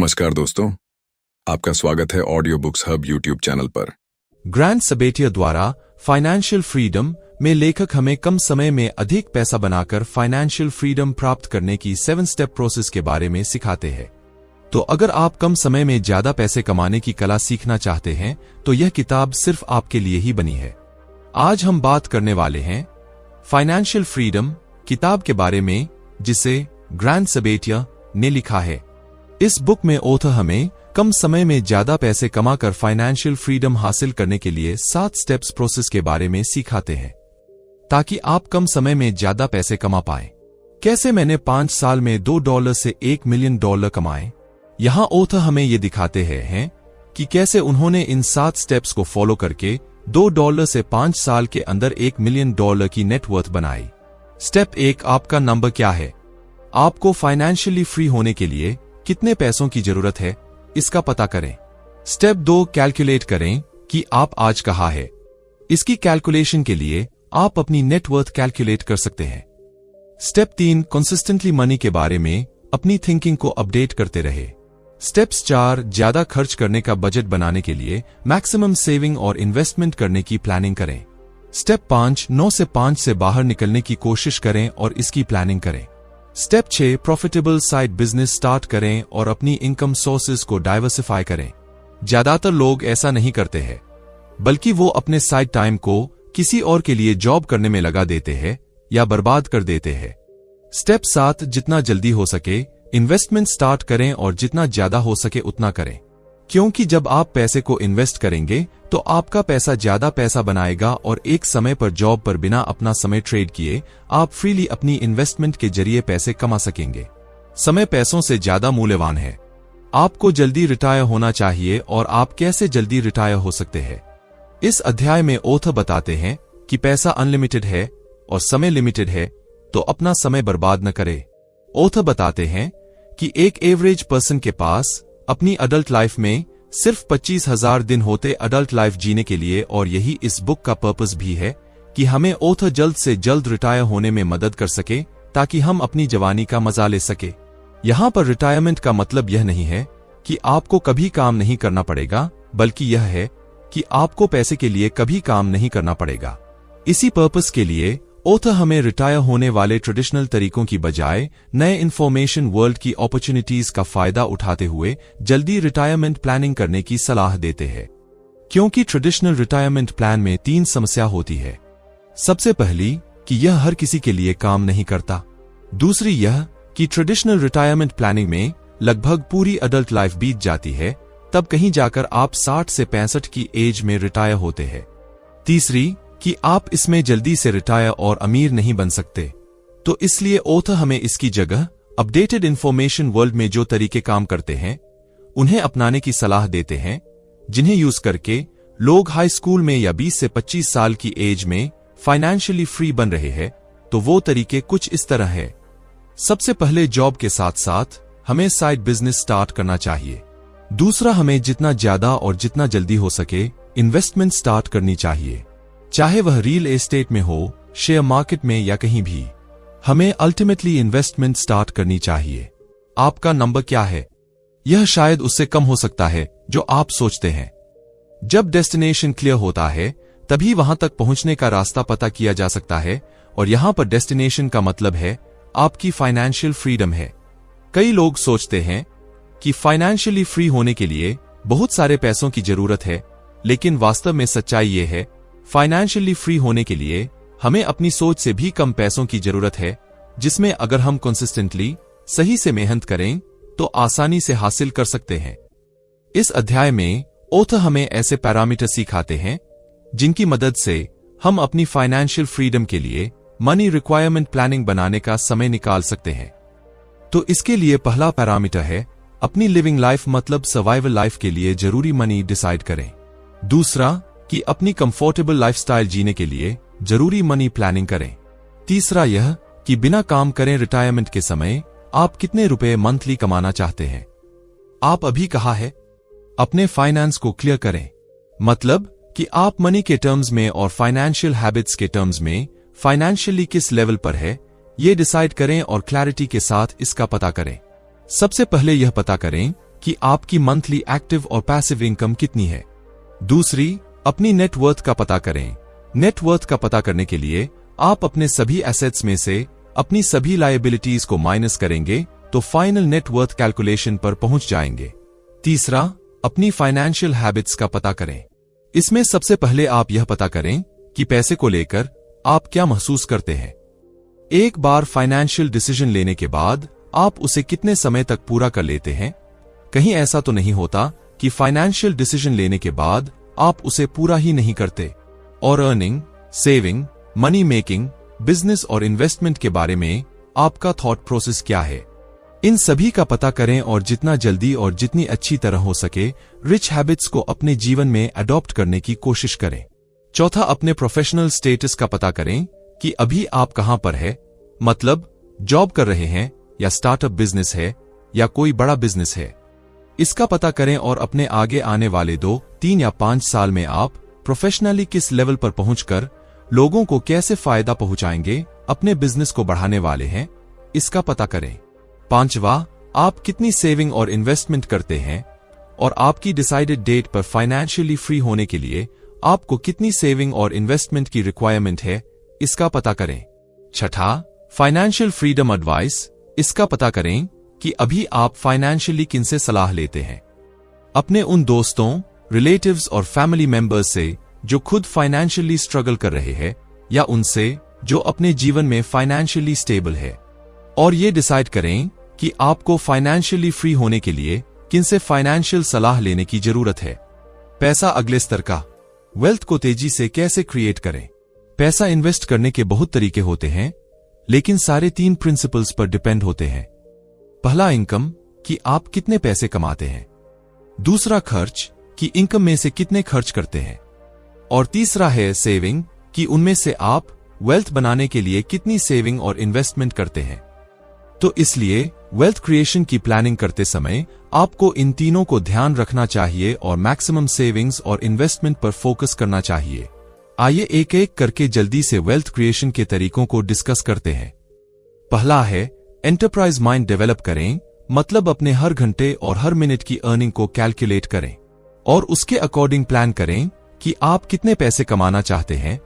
नमस्कार दोस्तों, आपका स्वागत है audio books hub YouTube channel पर। ग्रैंड सबेटिया द्वारा फाइनेंशियल फ्रीडम में लेखक हमें कम समय में अधिक पैसा बनाकर फाइनेंशियल फ्रीडम प्राप्त करने की 7 स्टेप प्रोसेस के बारे में सिखाते हैं। तो अगर आप कम समय में ज्यादा पैसे कमाने की कला सीखना चाहते हैं तो यह किताब सिर्फ आपके लिए ही बनी है। आज हम बात करने वाले हैं फाइनेंशियल फ्रीडम किताब के बारे में, जिसे ग्रैंड सबेटिया ने लिखा है। इस बुक में ऑथर हमें कम समय में ज्यादा पैसे कमाकर फाइनेंशियल फ्रीडम हासिल करने के लिए 7 स्टेप्स प्रोसेस के बारे में सिखाते हैं, ताकि आप कम समय में ज्यादा पैसे कमा पाएं। कैसे मैंने 5 साल में $2 से $1 मिलियन कमाए। यहां ऑथर हमें ये दिखाते हैं कि कैसे उन्होंने इन 7 स्टेप्स को फॉलो करके $2 से 5 साल के अंदर $1 मिलियन की नेटवर्थ बनाई। स्टेप 1, आपका नंबर क्या है। आपको फाइनेंशियली फ्री होने के लिए कितने पैसों की जरूरत है, इसका पता करें। स्टेप 2, कैलकुलेट करें कि आप आज कहाँ है। इसकी कैलकुलेशन के लिए आप अपनी नेटवर्थ कैलकुलेट कर सकते हैं। स्टेप 3, कंसिस्टेंटली मनी के बारे में अपनी थिंकिंग को अपडेट करते रहे। स्टेप्स 4, ज्यादा खर्च करने का बजट बनाने के लिए मैक्सिमम सेविंग और इन्वेस्टमेंट करने की प्लानिंग करें। स्टेप 5, 9 से 5 से बाहर निकलने की कोशिश करें और इसकी प्लानिंग करें। Step 6, profitable side business start करें और अपनी इनकम सोर्सेज को डाइवर्सिफाई करें। ज्यादातर लोग ऐसा नहीं करते हैं, बल्कि वो अपने साइड टाइम को किसी और के लिए जॉब करने में लगा देते हैं या बर्बाद कर देते हैं। स्टेप 7, जितना जल्दी हो सके इन्वेस्टमेंट स्टार्ट करें और जितना ज्यादा हो सके उतना करें, क्योंकि जब आप पैसे को इन्वेस्ट करेंगे तो आपका पैसा ज्यादा पैसा बनाएगा और एक समय पर जॉब पर बिना अपना समय ट्रेड किए आप फ्रीली अपनी इन्वेस्टमेंट के जरिए पैसे कमा सकेंगे। समय पैसों से ज्यादा मूल्यवान है। आपको जल्दी रिटायर होना चाहिए और आप कैसे जल्दी रिटायर हो सकते हैं। इस अध्याय में ऑथर बताते हैं कि पैसा अनलिमिटेड है और समय लिमिटेड है, तो अपना समय बर्बाद न करें। ऑथर बताते हैं कि एक एवरेज पर्सन के पास अपनी अडल्ट लाइफ में सिर्फ 25,000 दिन होते अडल्ट लाइफ जीने के लिए, और यही इस बुक का पर्पस भी है कि हमें ऑथर जल्द से जल्द रिटायर होने में मदद कर सके, ताकि हम अपनी जवानी का मजा ले सके। यहां पर रिटायरमेंट का मतलब यह नहीं है कि आपको कभी काम नहीं करना पड़ेगा, बल्कि यह है कि आपको पैसे के लिए कभी काम नहीं करना पड़ेगा। इसी पर्पस के लिए ऑथर हमें रिटायर होने वाले ट्रेडिशनल तरीकों की बजाय नए इंफॉर्मेशन वर्ल्ड की अपॉर्चुनिटीज का फायदा उठाते हुए जल्दी रिटायरमेंट प्लानिंग करने की सलाह देते हैं। क्योंकि ट्रेडिशनल रिटायरमेंट प्लान में 3 समस्या होती है। सबसे पहली कि यह हर किसी के लिए काम नहीं करता। दूसरी यह कि ट्रेडिशनल रिटायरमेंट प्लानिंग में लगभग पूरी अडल्ट लाइफ बीत जाती है, तब कहीं जाकर आप 60 से 65 की एज में रिटायर होते हैं। तीसरी कि आप इसमें जल्दी से रिटायर और अमीर नहीं बन सकते। तो इसलिए ऑथर हमें इसकी जगह अपडेटेड इंफॉर्मेशन वर्ल्ड में जो तरीके काम करते हैं उन्हें अपनाने की सलाह देते हैं, जिन्हें यूज करके लोग हाई स्कूल में या 20 से 25 साल की एज में फाइनेंशियली फ्री बन रहे हैं। तो वो तरीके कुछ इस तरह है। सबसे पहले जॉब के साथ साथ हमें साइड बिजनेस स्टार्ट करना चाहिए। दूसरा, हमें जितना ज्यादा और जितना जल्दी हो सके इन्वेस्टमेंट स्टार्ट करनी चाहिए, चाहे वह रियल एस्टेट में हो, शेयर मार्केट में या कहीं भी। हमें अल्टीमेटली इन्वेस्टमेंट स्टार्ट करनी चाहिए। आपका नंबर क्या है, यह शायद उससे कम हो सकता है जो आप सोचते हैं। जब डेस्टिनेशन क्लियर होता है तभी वहां तक पहुंचने का रास्ता पता किया जा सकता है, और यहां पर डेस्टिनेशन का मतलब है आपकी फाइनेंशियल फ्रीडम है। कई लोग सोचते हैं कि फाइनेंशियली फ्री होने के लिए बहुत सारे पैसों की जरूरत है, लेकिन वास्तव में सच्चाई यह है फाइनेंशियली फ्री होने के लिए हमें अपनी सोच से भी कम पैसों की जरूरत है, जिसमें अगर हम कंसिस्टेंटली सही से मेहनत करें तो आसानी से हासिल कर सकते हैं। इस अध्याय में ऑथर हमें ऐसे पैरामीटर सिखाते हैं जिनकी मदद से हम अपनी फाइनेंशियल फ्रीडम के लिए मनी रिक्वायरमेंट प्लानिंग बनाने का समय निकाल सकते हैं। तो इसके लिए पहला पैरामीटर है अपनी लिविंग लाइफ मतलब सर्वाइवल लाइफ के लिए जरूरी मनी डिसाइड करें। दूसरा कि अपनी कंफर्टेबल लाइफस्टाइल जीने के लिए जरूरी मनी प्लानिंग करें। तीसरा यह कि बिना काम करें रिटायरमेंट के समय आप कितने रुपए मंथली कमाना चाहते हैं। आप अभी कहाँ है, अपने फाइनेंस को क्लियर करें, मतलब कि आप मनी के टर्म्स में और फाइनेंशियल हैबिट्स के टर्म्स में फाइनेंशियली किस लेवल पर है ये डिसाइड करें और क्लैरिटी के साथ इसका पता करें। सबसे पहले यह पता करें कि आपकी मंथली एक्टिव और पैसिव इनकम कितनी है। दूसरी, अपनी नेटवर्थ का पता करें। नेटवर्थ का पता करने के लिए आप अपने सभी एसेट्स में से अपनी सभी लायबिलिटीज को माइनस करेंगे तो फाइनल नेटवर्थ कैलकुलेशन पर पहुंच जाएंगे। तीसरा, अपनी फाइनेंशियल हैबिट्स का पता करें। इसमें सबसे पहले आप यह पता करें कि पैसे को लेकर आप क्या महसूस करते हैं। एक बार फाइनेंशियल डिसीजन लेने के बाद आप उसे कितने समय तक पूरा कर लेते हैं। कहीं ऐसा तो नहीं होता कि फाइनेंशियल डिसीजन लेने के बाद आप उसे पूरा ही नहीं करते। और earning, saving, money making, business और इन्वेस्टमेंट के बारे में आपका थॉट प्रोसेस क्या है। इन सभी का पता करें और जितना जल्दी और जितनी अच्छी तरह हो सके रिच हैबिट्स को अपने जीवन में अडॉप्ट करने की कोशिश करें। चौथा, अपने प्रोफेशनल स्टेटस का पता करें कि अभी आप कहां पर है, मतलब जॉब कर रहे हैं या स्टार्टअप बिजनेस है या कोई बड़ा बिजनेस है। इसका पता करें और अपने आगे आने वाले 2, 3 या 5 साल में आप प्रोफेशनली किस लेवल पर पहुंचकर लोगों को कैसे फायदा पहुंचाएंगे, अपने बिजनेस को बढ़ाने वाले हैं, इसका पता करें। पांचवा, आप कितनी सेविंग और इन्वेस्टमेंट करते हैं और आपकी डिसाइडेड डेट पर फाइनेंशियली फ्री होने के लिए आपको कितनी सेविंग और इन्वेस्टमेंट की रिक्वायरमेंट है, इसका पता करें। छठा, फाइनेंशियल फ्रीडम एडवाइस। इसका पता करें कि अभी आप फाइनेंशियली किनसे सलाह लेते हैं। अपने उन दोस्तों, रिलेटिव्स और फैमिली मेंबर्स से जो खुद फाइनेंशियली स्ट्रगल कर रहे हैं या उनसे जो अपने जीवन में फाइनेंशियली स्टेबल है। और ये डिसाइड करें कि आपको फाइनेंशियली फ्री होने के लिए किनसे फाइनेंशियल सलाह लेने की जरूरत है। पैसा अगले स्तर का। वेल्थ को तेजी से कैसे क्रिएट करें। पैसा इन्वेस्ट करने के बहुत तरीके होते हैं, लेकिन सारे 3 प्रिंसिपल्स पर डिपेंड होते हैं। पहला, इनकम, कि आप कितने पैसे कमाते हैं। दूसरा, खर्च, कि इनकम में से कितने खर्च करते हैं। और तीसरा है सेविंग, कि उनमें से आप वेल्थ बनाने के लिए कितनी सेविंग और इन्वेस्टमेंट करते हैं। तो इसलिए वेल्थ क्रिएशन की प्लानिंग करते समय आपको इन तीनों को ध्यान रखना चाहिए और मैक्सिमम सेविंग्स और इन्वेस्टमेंट पर फोकस करना चाहिए। आइए एक एक करके जल्दी से वेल्थ क्रिएशन के तरीकों को डिस्कस करते हैं। पहला है एंटरप्राइज माइंड डेवलप करें, मतलब अपने हर घंटे और हर मिनट की अर्निंग को कैलकुलेट करें और उसके अकॉर्डिंग प्लान करें कि आप कितने पैसे कमाना चाहते हैं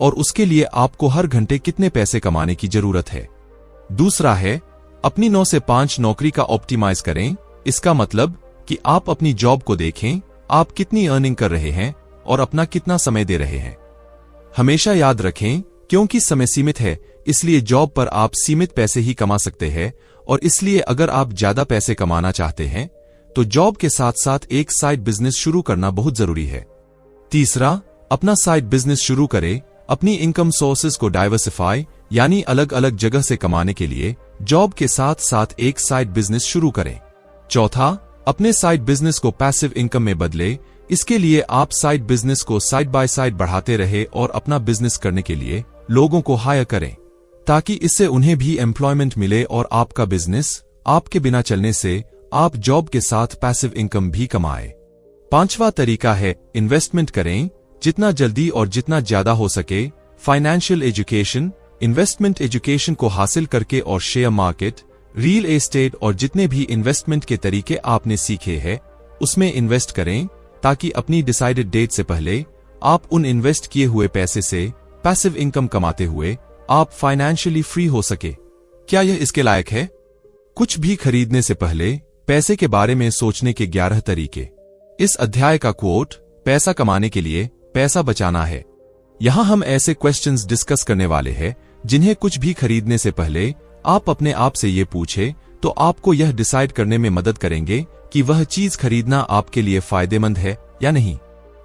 और उसके लिए आपको हर घंटे कितने पैसे कमाने की जरूरत है। दूसरा है अपनी 9 से 5 नौकरी का ऑप्टिमाइज करें। इसका मतलब कि आप अपनी जॉब को देखें, आप कितनी अर्निंग कर रहे हैं और अपना कितना समय दे रहे हैं। हमेशा याद रखें, क्योंकि समय सीमित है, इसलिए जॉब पर आप सीमित पैसे ही कमा सकते हैं और इसलिए अगर आप ज्यादा पैसे कमाना चाहते हैं तो जॉब के साथ साथ एक साइड बिजनेस शुरू करना बहुत जरूरी है। तीसरा, अपना साइड बिजनेस शुरू करें। अपनी इनकम सोर्सेज को डाइवर्सिफाई, यानी अलग अलग जगह से कमाने के लिए जॉब के साथ साथ एक साइड बिजनेस शुरू करें। चौथा, अपने साइड बिजनेस को पैसिव इनकम में बदले। इसके लिए आप साइड बिजनेस को साइड बाय साइड बढ़ाते रहे और अपना बिजनेस करने के लिए लोगों को हायर करें, ताकि इससे उन्हें भी एम्प्लॉयमेंट मिले और आपका बिजनेस आपके बिना चलने से आप जॉब के साथ पैसिव इनकम भी कमाएं। पांचवा तरीका है इन्वेस्टमेंट करें, जितना जल्दी और जितना ज्यादा हो सके। फाइनेंशियल एजुकेशन, इन्वेस्टमेंट एजुकेशन को हासिल करके और शेयर मार्केट, रियल एस्टेट और जितने भी इन्वेस्टमेंट के तरीके आपने सीखे हैं उसमें इन्वेस्ट करें, ताकि अपनी डिसाइडेड डेट से पहले आप उन इन्वेस्ट किए हुए पैसे से पैसिव इनकम कमाते हुए आप फाइनेंशियली फ्री हो सके। क्या यह इसके लायक है? कुछ भी खरीदने से पहले पैसे के बारे में सोचने के 11 तरीके। इस अध्याय का कोट, पैसा कमाने के लिए पैसा बचाना है। यहां हम ऐसे क्वेश्चंस डिस्कस करने वाले हैं जिन्हें कुछ भी खरीदने से पहले आप अपने आप से ये पूछे तो आपको यह डिसाइड करने में मदद करेंगे कि वह चीज खरीदना आपके लिए फायदेमंद है या नहीं।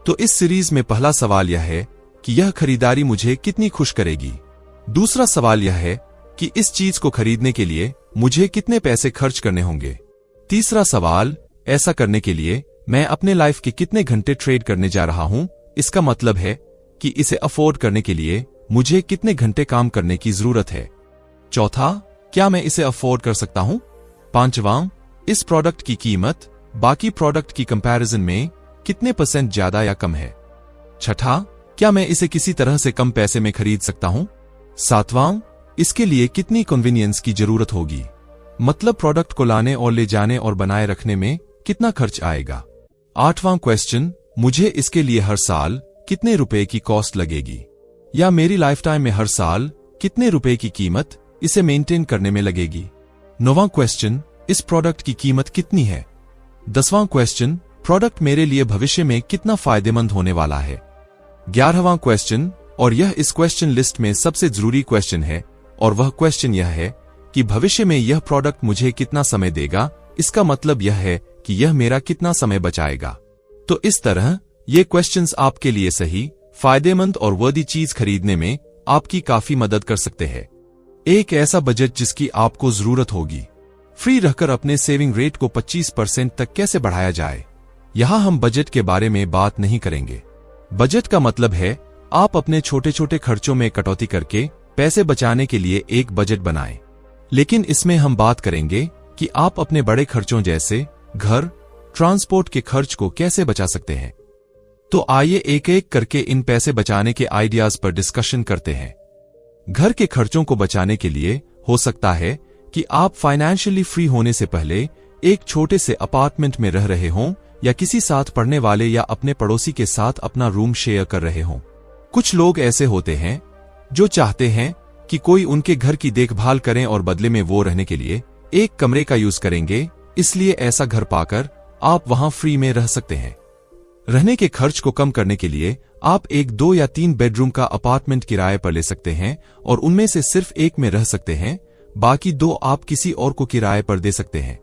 तो इस सीरीज में पहला सवाल यह है कि यह खरीदारी मुझे कितनी खुश करेगी। दूसरा सवाल यह है कि इस चीज को खरीदने के लिए मुझे कितने पैसे खर्च करने होंगे। तीसरा सवाल, ऐसा करने के लिए मैं अपने लाइफ के कितने घंटे ट्रेड करने जा रहा हूं। इसका मतलब है कि इसे अफोर्ड करने के लिए मुझे कितने घंटे काम करने की जरूरत है। चौथा, क्या मैं इसे अफोर्ड कर सकता हूं। पांचवां, इस प्रोडक्ट की कीमत बाकी प्रोडक्ट की कंपैरिजन में कितने % ज्यादा या कम है। छठा, क्या मैं इसे किसी तरह से कम पैसे में खरीद सकता हूं। सातवां, इसके लिए कितनी कन्वीनियंस की जरूरत होगी, मतलब प्रोडक्ट को लाने और ले जाने और बनाए रखने में कितना खर्च आएगा। 8वां क्वेश्चन, मुझे इसके लिए हर साल कितने रुपए की कॉस्ट लगेगी, या मेरी लाइफ टाइम में हर साल कितने रुपए की कीमत इसे मेंटेन करने में लगेगी। 9वां क्वेश्चन, इस प्रोडक्ट की कीमत कितनी है। 10वां क्वेश्चन, प्रोडक्ट मेरे लिए भविष्य में कितना फायदेमंद होने वाला है। 11वां क्वेश्चन, और यह इस क्वेश्चन लिस्ट में सबसे जरूरी क्वेश्चन है, और वह क्वेश्चन यह है कि भविष्य में यह प्रोडक्ट मुझे कितना समय देगा। इसका मतलब यह है कि यह मेरा कितना समय बचाएगा। तो इस तरह ये क्वेश्चंस आपके लिए सही, फायदेमंद और वर्दी चीज खरीदने में आपकी काफी मदद कर सकते हैं। एक ऐसा बजट जिसकी आपको जरूरत होगी। फ्री रहकर अपने सेविंग रेट को 25% तक कैसे बढ़ाया जाए। यहां हम बजट के बारे में बात नहीं करेंगे। बजट का मतलब है आप अपने छोटे छोटे खर्चों में कटौती करके पैसे बचाने के लिए एक बजट बनाएं। लेकिन इसमें हम बात करेंगे कि आप अपने बड़े खर्चों जैसे घर, ट्रांसपोर्ट के खर्च को कैसे बचा सकते हैं। तो आइए एक एक करके इन पैसे बचाने के आइडियाज पर डिस्कशन करते हैं। घर के खर्चों को बचाने के लिए हो सकता है कि आप फाइनेंशियली फ्री होने से पहले एक छोटे से अपार्टमेंट में रह रहे हों, या किसी साथ पढ़ने वाले या अपने पड़ोसी के साथ अपना रूम शेयर कर रहे हों। कुछ लोग ऐसे होते हैं जो चाहते हैं कि कोई उनके घर की देखभाल करें और बदले में वो रहने के लिए एक कमरे का यूज करेंगे, इसलिए ऐसा घर पाकर आप वहां फ्री में रह सकते हैं। रहने के खर्च को कम करने के लिए आप एक 2 या 3 बेडरूम का अपार्टमेंट किराए पर ले सकते हैं और उनमें से सिर्फ एक में रह सकते हैं, बाकी 2 आप किसी और को किराए पर दे सकते हैं।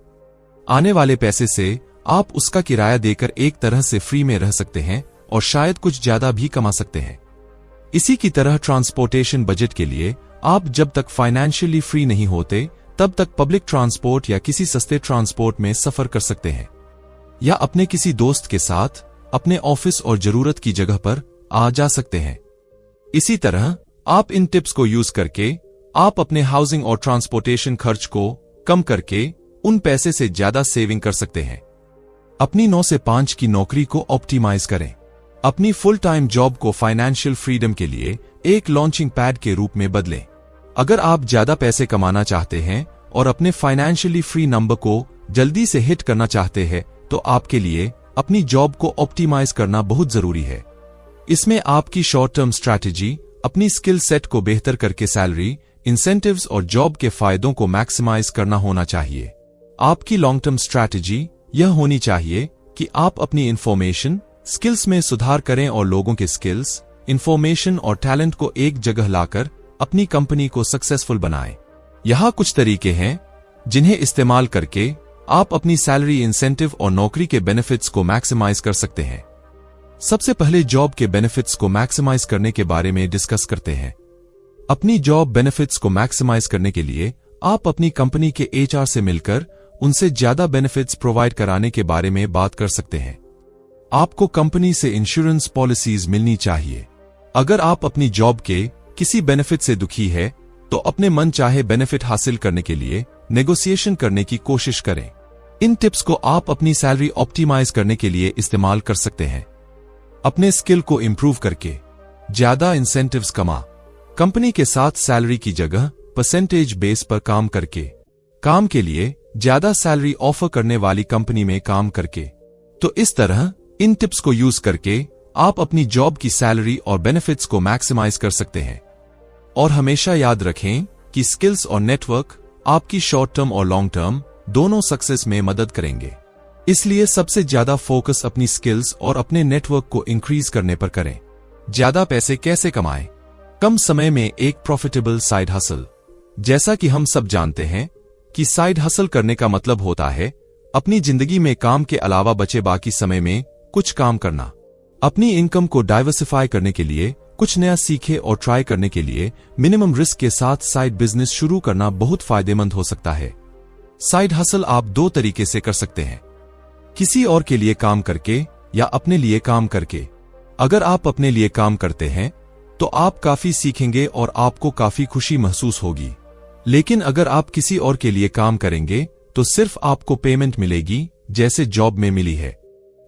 आने वाले पैसे से आप उसका किराया देकर एक तरह से फ्री में रह सकते हैं और शायद कुछ ज्यादा भी कमा सकते हैं। इसी की तरह ट्रांसपोर्टेशन बजट के लिए आप जब तक फाइनेंशियली फ्री नहीं होते तब तक पब्लिक ट्रांसपोर्ट या किसी सस्ते ट्रांसपोर्ट में सफर कर सकते हैं, या अपने किसी दोस्त के साथ अपने ऑफिस और जरूरत की जगह पर आ जा सकते हैं। इसी तरह आप इन टिप्स को यूज करके आप अपने हाउसिंग और ट्रांसपोर्टेशन खर्च को कम करके उन पैसे से ज्यादा सेविंग कर सकते हैं। अपनी 9 से 5 की नौकरी को ऑप्टिमाइज करें। अपनी फुल टाइम जॉब को फाइनेंशियल फ्रीडम के लिए एक लॉन्चिंग पैड के रूप में बदलें। अगर आप ज्यादा पैसे कमाना चाहते हैं और अपने फाइनेंशियली फ्री नंबर को जल्दी से हिट करना चाहते हैं, तो आपके लिए अपनी जॉब को ऑप्टिमाइज करना बहुत जरूरी है। इसमें आपकी शॉर्ट टर्म स्ट्रैटेजी अपनी स्किल सेट को बेहतर करके सैलरी, इंसेंटिव्स और जॉब के फायदों को मैक्सिमाइज करना होना चाहिए। आपकी लॉन्ग टर्म स्ट्रैटेजी यह होनी चाहिए कि आप अपनी इंफॉर्मेशन स्किल्स में सुधार करें और लोगों के स्किल्स, इंफॉर्मेशन और टैलेंट को एक जगह लाकर अपनी कंपनी को सक्सेसफुल बनाएं। यहाँ कुछ तरीके हैं जिन्हें इस्तेमाल करके आप अपनी सैलरी, इंसेंटिव और नौकरी के बेनिफिट्स को मैक्सिमाइज कर सकते हैं। सबसे पहले जॉब के बेनिफिट्स को मैक्सिमाइज करने के बारे में डिस्कस करते हैं। अपनी जॉब बेनिफिट्स को मैक्सिमाइज करने के लिए आप अपनी कंपनी के एचआर से मिलकर उनसे ज्यादा बेनिफिट्स प्रोवाइड कराने के बारे में बात कर सकते हैं। आपको कंपनी से इंश्योरेंस पॉलिसीज मिलनी चाहिए। अगर आप अपनी जॉब के किसी बेनिफिट से दुखी है तो अपने मन चाहे बेनिफिट हासिल करने के लिए नेगोशिएशन करने की कोशिश करें। इन टिप्स को आप अपनी सैलरी ऑप्टिमाइज करने के लिए इस्तेमाल कर सकते हैं। अपने स्किल को इंप्रूव करके ज्यादा इंसेंटिव्स कमा। कंपनी के साथ सैलरी की जगह परसेंटेज बेस पर काम करके, काम के लिए ज्यादा सैलरी ऑफर करने वाली कंपनी में काम करके। तो इस तरह इन टिप्स को यूज करके आप अपनी जॉब की सैलरी और बेनिफिट्स को मैक्सिमाइज कर सकते हैं। और हमेशा याद रखें कि स्किल्स और नेटवर्क आपकी शॉर्ट टर्म और लॉन्ग टर्म दोनों सक्सेस में मदद करेंगे। इसलिए सबसे ज्यादा फोकस अपनी स्किल्स और अपने नेटवर्क को इंक्रीज करने पर करें। ज्यादा पैसे कैसे कमाएं? कम समय में एक प्रॉफिटेबल साइड हसल। जैसा कि हम सब जानते हैं कि साइड हसल करने का मतलब होता है अपनी जिंदगी में काम के अलावा बचे बाकी समय में कुछ काम करना। अपनी इनकम को डाइवर्सिफाई करने के लिए, कुछ नया सीखे और ट्राई करने के लिए मिनिमम रिस्क के साथ साइड बिजनेस शुरू करना बहुत फायदेमंद हो सकता है। साइड हसल आप 2 तरीके से कर सकते हैं, किसी और के लिए काम करके या अपने लिए काम करके। अगर आप अपने लिए काम करते हैं तो आप काफी सीखेंगे और आपको काफी खुशी महसूस होगी। लेकिन अगर आप किसी और के लिए काम करेंगे तो सिर्फ आपको पेमेंट मिलेगी जैसे जॉब में मिली है।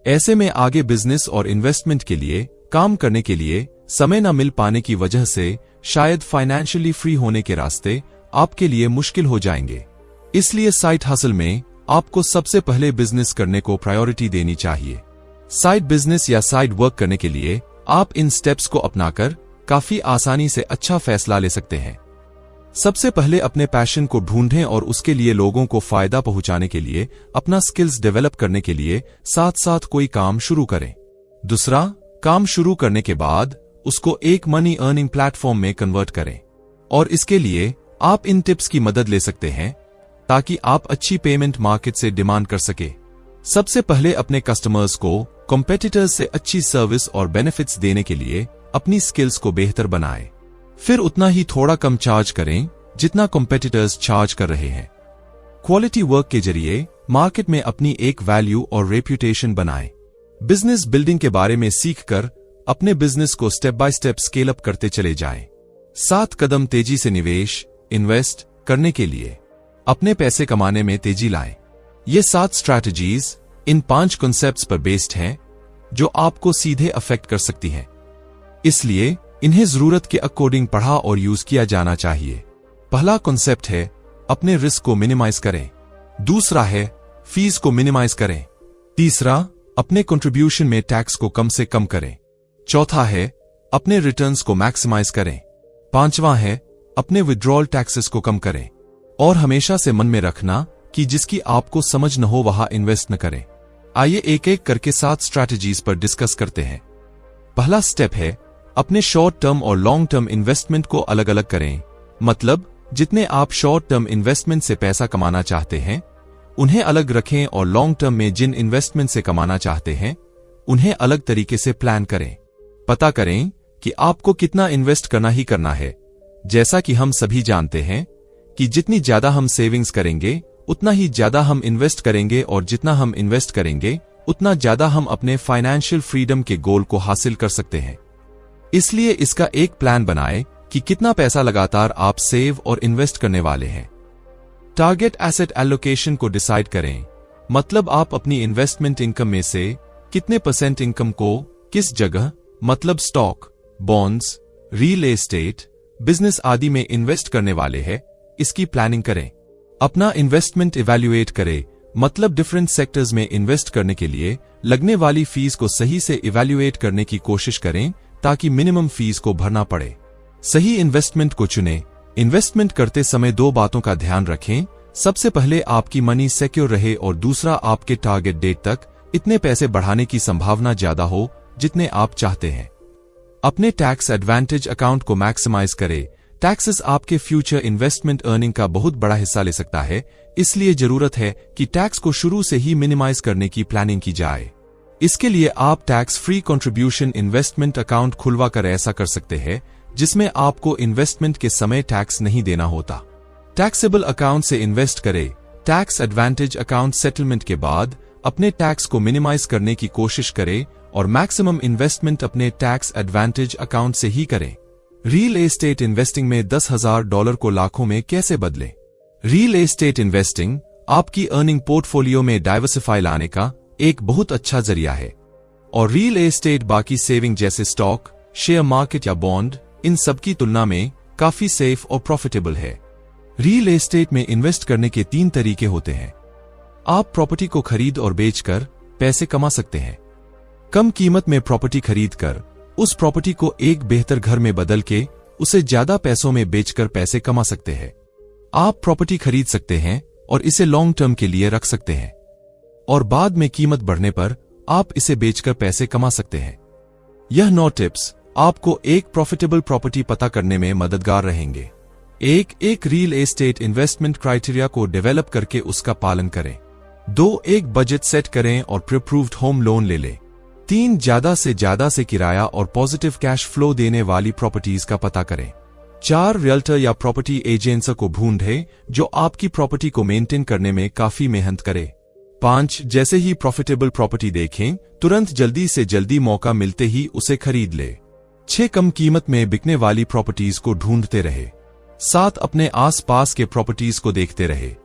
ऐसे में आगे बिजनेस और इन्वेस्टमेंट के लिए काम करने के लिए समय न मिल पाने की वजह से शायद फाइनेंशियली फ्री होने के रास्ते आपके लिए मुश्किल हो जाएंगे। इसलिए साइड हसल में आपको सबसे पहले बिजनेस करने को प्रायोरिटी देनी चाहिए। साइड बिजनेस या साइड वर्क करने के लिए आप इन स्टेप्स को अपनाकर काफी आसानी से अच्छा फैसला ले सकते हैं। सबसे पहले अपने पैशन को ढूंढें और उसके लिए लोगों को फायदा पहुंचाने के लिए अपना स्किल्स डेवलप करने के लिए साथ साथ कोई काम शुरू करें। दूसरा, काम शुरू करने के बाद उसको एक मनी अर्निंग प्लेटफॉर्म में कन्वर्ट करें, और इसके लिए आप इन टिप्स की मदद ले सकते हैं ताकि आप अच्छी पेमेंट मार्केट से डिमांड कर सके। सबसे पहले अपने कस्टमर्स को कॉम्पिटिटर्स से अच्छी सर्विस और बेनिफिट्स देने के लिए अपनी स्किल्स को बेहतर बनाएं। फिर उतना ही थोड़ा कम चार्ज करें जितना कॉम्पिटिटर्स चार्ज कर रहे हैं। क्वालिटी वर्क के जरिए मार्केट में अपनी एक वैल्यू और रेप्यूटेशन बनाएं। बिजनेस बिल्डिंग के बारे में सीखकर अपने बिजनेस को step by step scale up करते चले जाएं। 7 कदम तेजी से निवेश इन्वेस्ट करने के लिए अपने पैसे कमाने में तेजी लाएं। ये 7 स्ट्रैटेजीज इन 5 कॉन्सेप्ट्स पर बेस्ड हैं जो आपको सीधे अफेक्ट कर सकती हैं, इसलिए इन्हें जरूरत के अकॉर्डिंग पढ़ा और यूज किया जाना चाहिए। पहला कॉन्सेप्ट है अपने रिस्क को मिनिमाइज करें। दूसरा है फीस को मिनिमाइज करें। तीसरा, अपने कंट्रीब्यूशन में टैक्स को कम से कम करें। चौथा है अपने रिटर्न्स को मैक्सिमाइज करें। पांचवा है अपने विड्रॉल टैक्सेस को कम करें। और हमेशा से मन में रखना कि जिसकी आपको समझ न हो वहां इन्वेस्ट न करें। आइए एक एक करके 7 स्ट्रैटेजीज पर डिस्कस करते हैं। पहला स्टेप है अपने शॉर्ट टर्म और लॉन्ग टर्म इन्वेस्टमेंट को अलग अलग करें। मतलब जितने आप शॉर्ट टर्म इन्वेस्टमेंट से पैसा कमाना चाहते हैं उन्हें अलग रखें, और लॉन्ग टर्म में जिन इन्वेस्टमेंट से कमाना चाहते हैं उन्हें अलग तरीके से प्लान करें। पता करें कि आपको कितना इन्वेस्ट करना ही करना है। जैसा कि हम सभी जानते हैं कि जितनी ज्यादा हम सेविंग्स करेंगे उतना ही ज्यादा हम इन्वेस्ट करेंगे, और जितना हम इन्वेस्ट करेंगे उतना ज्यादा हम अपने फाइनेंशियल फ्रीडम के गोल को हासिल कर सकते हैं। इसलिए इसका एक प्लान बनाएं कि कितना पैसा लगातार आप सेव और इन्वेस्ट करने वाले हैं। टारगेट एसेट एलोकेशन को डिसाइड करें। मतलब आप अपनी इन्वेस्टमेंट इनकम में से कितने % इनकम को किस जगह, मतलब stock, bonds, real estate, business आदि में इन्वेस्ट करने वाले हैं, इसकी प्लानिंग करें। अपना इन्वेस्टमेंट इवैल्यूएट करें। मतलब डिफरेंट सेक्टर्स में इन्वेस्ट करने के लिए लगने वाली फीस को सही से इवैल्यूएट करने की कोशिश करें ताकि मिनिमम फीस को भरना पड़े। सही इन्वेस्टमेंट को चुनें। इन्वेस्टमेंट करते समय 2 बातों का ध्यान रखें। सबसे पहले आपकी मनी सिक्योर रहे, और दूसरा आपके टारगेट डेट तक इतने पैसे बढ़ाने की संभावना ज्यादा हो जितने आप चाहते हैं। अपने टैक्स एडवांटेज अकाउंट को मैक्सिमाइज करें। टैक्सेस आपके फ्यूचर इन्वेस्टमेंट अर्निंग का बहुत बड़ा हिस्सा ले सकता है, इसलिए जरूरत है कि टैक्स को शुरू से ही मिनिमाइज करने की प्लानिंग की जाए। इसके लिए आप tax free contribution investment account खुलवा कर ऐसा कर सकते हैं जिसमें आपको इन्वेस्टमेंट के समय टैक्स नहीं देना होता। टैक्सेबल अकाउंट से इन्वेस्ट करें। टैक्स एडवांटेज अकाउंट सेटलमेंट के बाद अपने टैक्स को मिनिमाइज करने की कोशिश करें, और मैक्सिमम इन्वेस्टमेंट अपने टैक्स एडवांटेज अकाउंट से ही करें। रियल एस्टेट इन्वेस्टिंग में $10,000 को लाखों में कैसे बदलें? रियल एस्टेट इन्वेस्टिंग आपकी अर्निंग पोर्टफोलियो में डाइवर्सिफाई लाने का एक बहुत अच्छा जरिया है, और रियल एस्टेट बाकी सेविंग जैसे स्टॉक, शेयर मार्केट या बॉन्ड, इन सब की तुलना में काफी सेफ और प्रॉफिटेबल है। रियल एस्टेट में इन्वेस्ट करने के 3 तरीके होते हैं। आप प्रॉपर्टी को खरीद और बेचकर पैसे कमा सकते हैं। कम कीमत में प्रॉपर्टी खरीदकर उस प्रॉपर्टी को एक बेहतर घर में बदल के उसे ज्यादा पैसों में बेचकर पैसे कमा सकते हैं। आप प्रॉपर्टी खरीद सकते हैं और इसे लॉन्ग टर्म के लिए रख सकते हैं, और बाद में कीमत बढ़ने पर आप इसे बेचकर पैसे कमा सकते हैं। यह 9 टिप्स आपको एक प्रॉफिटेबल प्रॉपर्टी पता करने में मददगार रहेंगे। एक रियल एस्टेट इन्वेस्टमेंट क्राइटेरिया को डेवलप करके उसका पालन करें। 2 एक बजट सेट करें और प्री अप्रूव्ड होम लोन ले लें। 3 ज्यादा से किराया और पॉजिटिव कैश फ्लो देने वाली प्रॉपर्टीज का पता करें। 4 रियल्टर या प्रॉपर्टी एजेंट्स को ढूंढें जो आपकी प्रॉपर्टी को मेंटेन करने में काफी मेहनत करे। 5 जैसे ही प्रॉफिटेबल प्रॉपर्टी देखें तुरंत जल्दी से जल्दी मौका मिलते ही उसे खरीद ले। 6 कम कीमत में बिकने वाली प्रॉपर्टीज को ढूंढते रहे। 7 अपने आसपास के प्रॉपर्टीज को देखते रहे।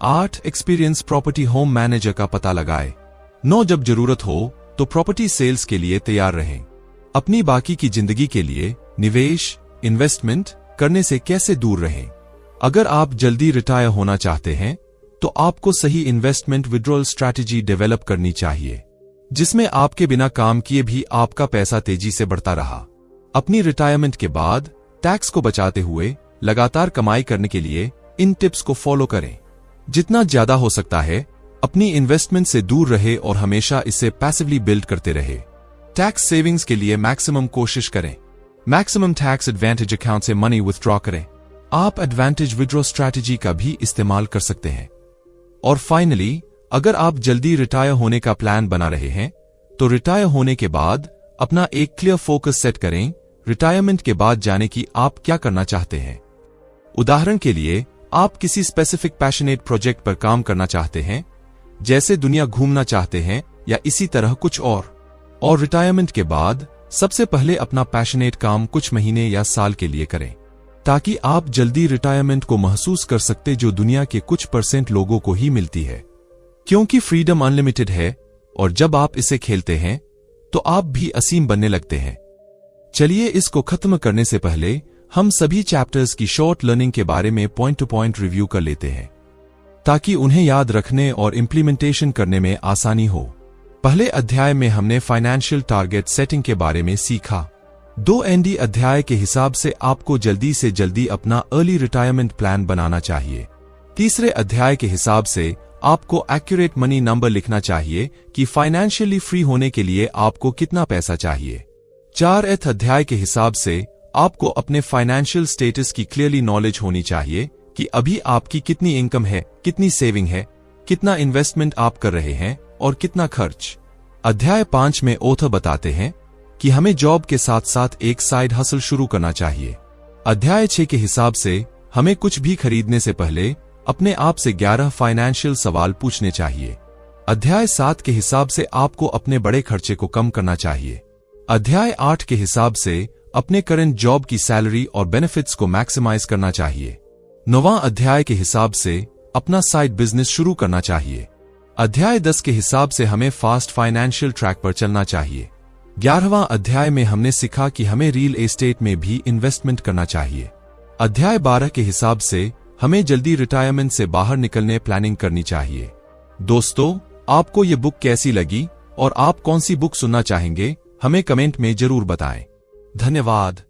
8 एक्सपीरियंस प्रॉपर्टी होम मैनेजर का पता लगाए। 9 जब जरूरत हो तो प्रॉपर्टी सेल्स के लिए तैयार रहें। अपनी बाकी की जिंदगी के लिए निवेश इन्वेस्टमेंट करने से कैसे दूर रहें? अगर आप जल्दी रिटायर होना चाहते हैं तो आपको सही इन्वेस्टमेंट विड्रॉल स्ट्रैटेजी डेवलप करनी चाहिए, जिसमें आपके बिना काम किए भी आपका पैसा तेजी से बढ़ता रहा। अपनी रिटायरमेंट के बाद टैक्स को बचाते हुए लगातार कमाई करने के लिए इन टिप्स को फॉलो करें। जितना ज्यादा हो सकता है अपनी इन्वेस्टमेंट से दूर रहे और हमेशा इसे पैसिवली बिल्ड करते रहे। टैक्स सेविंग्स के लिए मैक्सिमम कोशिश करें। मैक्सिमम टैक्स एडवांटेज अकाउंट से मनी विथड्रॉ करें। आप एडवांटेज विड्रॉ स्ट्रैटेजी का भी इस्तेमाल कर सकते हैं। और फाइनली, अगर आप जल्दी रिटायर होने का प्लान बना रहे हैं तो रिटायर होने के बाद अपना एक क्लियर फोकस सेट करें। रिटायरमेंट के बाद जाने की आप क्या करना चाहते हैं। उदाहरण के लिए, आप किसी स्पेसिफिक पैशनेट प्रोजेक्ट पर काम करना चाहते हैं, जैसे दुनिया घूमना चाहते हैं या इसी तरह कुछ और रिटायरमेंट के बाद सबसे पहले अपना पैशनेट काम कुछ महीने या साल के लिए करें, ताकि आप जल्दी रिटायरमेंट को महसूस कर सकते जो दुनिया के कुछ % लोगों को ही मिलती है। क्योंकि फ्रीडम अनलिमिटेड है और जब आप इसे खेलते हैं तो आप भी असीम बनने लगते हैं। चलिए इसको खत्म करने से पहले हम सभी चैप्टर्स की शॉर्ट लर्निंग के बारे में पॉइंट टू पॉइंट रिव्यू कर लेते हैं, ताकि उन्हें याद रखने और इम्प्लीमेंटेशन करने में आसानी हो। पहले अध्याय में हमने फाइनेंशियल टारगेट सेटिंग के बारे में सीखा। 2 अध्याय के हिसाब से आपको जल्दी से जल्दी अपना अर्ली रिटायरमेंट प्लान बनाना चाहिए। तीसरे अध्याय के हिसाब से आपको एक्यूरेट मनी नंबर लिखना चाहिए कि फाइनेंशियली फ्री होने के लिए आपको कितना पैसा चाहिए। 4 अध्याय के हिसाब से आपको अपने फाइनेंशियल स्टेटस की क्लियरली नॉलेज होनी चाहिए कि अभी आपकी कितनी इनकम है, कितनी सेविंग है, कितना इन्वेस्टमेंट आप कर रहे हैं और कितना खर्च। अध्याय 5 में ऑथर बताते हैं कि हमें जॉब के साथ साथ एक साइड हसल शुरू करना चाहिए। अध्याय 6 के हिसाब से हमें कुछ भी खरीदने से पहले अपने आप से 11 फाइनेंशियल सवाल पूछने चाहिए। अध्याय 7 के हिसाब से आपको अपने बड़े खर्चे को कम करना चाहिए। अध्याय 8 के हिसाब से अपने करंट जॉब की सैलरी और बेनिफिट्स को मैक्सिमाइज करना चाहिए। 9वां अध्याय के हिसाब से अपना साइड बिजनेस शुरू करना चाहिए। अध्याय 10 के हिसाब से हमें फास्ट फाइनेंशियल ट्रैक पर चलना चाहिए। 11वां अध्याय में हमने सीखा कि हमें रियल एस्टेट में भी इन्वेस्टमेंट करना चाहिए। अध्याय 12 के हिसाब से हमें जल्दी रिटायरमेंट से बाहर निकलने प्लानिंग करनी चाहिए। दोस्तों, आपको ये बुक कैसी लगी और आप कौन सी बुक सुनना चाहेंगे, हमें कमेंट में जरूर बताएं। धन्यवाद।